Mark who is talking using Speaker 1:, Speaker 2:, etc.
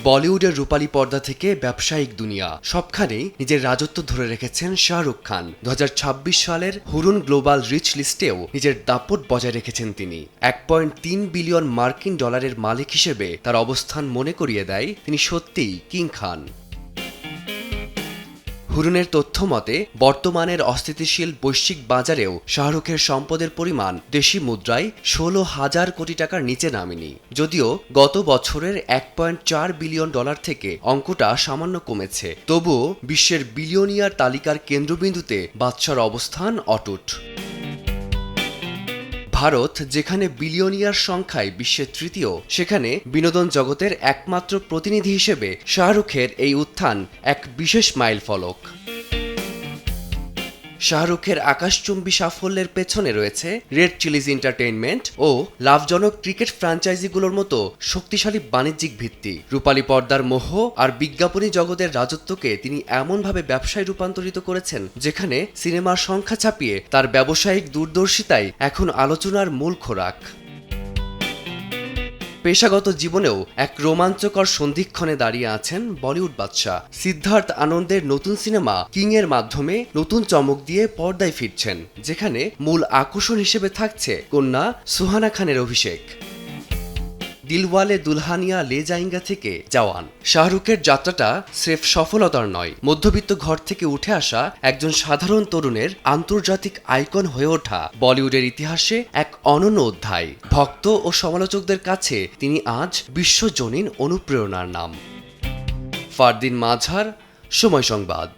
Speaker 1: বলিউডের রূপালী পর্দা থেকে ব্যবসায়িক দুনিয়া সবখানেই নিজের রাজত্ব ধরে রেখেছেন শাহরুখ খান। 2026 সালের হুরুন গ্লোবাল রিচ লিস্টেও নিজের দাপট বজায় রেখেছেন তিনি। 1.3 বিলিয়ন মার্কিন ডলারের মালিক হিসেবে তার অবস্থান মনে করিয়ে দেয় তিনি সত্যিই কিং খান। হুরুনের তথ্য মতে বর্তমানের অস্থিতিশীল বৈশ্বিক বাজারেও শাহরুখের সম্পদের পরিমাণ দেশি মুদ্রায় 16,000 কোটি টাকার নিচে নামেনি। যদিও গত বছরের 1.4 বিলিয়ন ডলার থেকে অঙ্কটা সামান্য কমেছে, তবুও বিশ্বের বিলিয়নিয়ার তালিকার কেন্দ্রবিন্দুতে বাদশার অবস্থান অটুট। ভারত যেখানে বিলিয়নিয়ার সংখ্যায় বিশ্বের তৃতীয়, সেখানে বিনোদন জগতের একমাত্র প্রতিনিধি হিসেবে শাহরুখের এই উত্থান এক বিশেষ মাইলফলক। শাহরুখের আকাশচুম্বী সাফল্যের পেছনে রয়েছে রেড চিলিজ এন্টারটেইনমেন্ট ও লাভজনক ক্রিকেট ফ্র্যাঞ্চাইজিগুলোর মতো শক্তিশালী বাণিজ্যিক ভিত্তি। রূপালী পর্দার মোহ আর বিজ্ঞাপনী জগতের রাজত্বকে তিনি এমনভাবে ব্যবসায় রূপান্তরিত করেছেন, যেখানে সিনেমার সংখ্যা ছাপিয়ে তার ব্যবসায়িক দূরদর্শিতাই এখন আলোচনার মূল খোরাক। পেশাগত জীবনেও এক রোমাঞ্চকর সন্ধিক্ষণে দাঁড়িয়ে আছেন বলিউড বাদশা। সিদ্ধার্থ আনন্দের নতুন সিনেমা কিং এর মাধ্যমে নতুন চমক দিয়ে পর্দায় ফিরছেন, যেখানে মূল আকর্ষণ হিসেবে থাকছে কন্যা সুহানা খানের অভিষেক। দিলওয়ালে দুলহানিয়া লে জায়েঙ্গা থেকে জওয়ান শাহরুখের যাত্রাটা স্রেফ সফলতার নয়, মধ্যবিত্ত ঘর থেকে উঠে আসা একজন সাধারণ তরুণের আন্তর্জাতিক আইকন হয়ে ওঠা বলিউডের ইতিহাসে এক অনন্য অধ্যায়। ভক্ত ও সমালোচকদের কাছে তিনি আজ বিশ্বজনীন অনুপ্রেরণার নাম। ফারদিন মাঝার, সময় সংবাদ।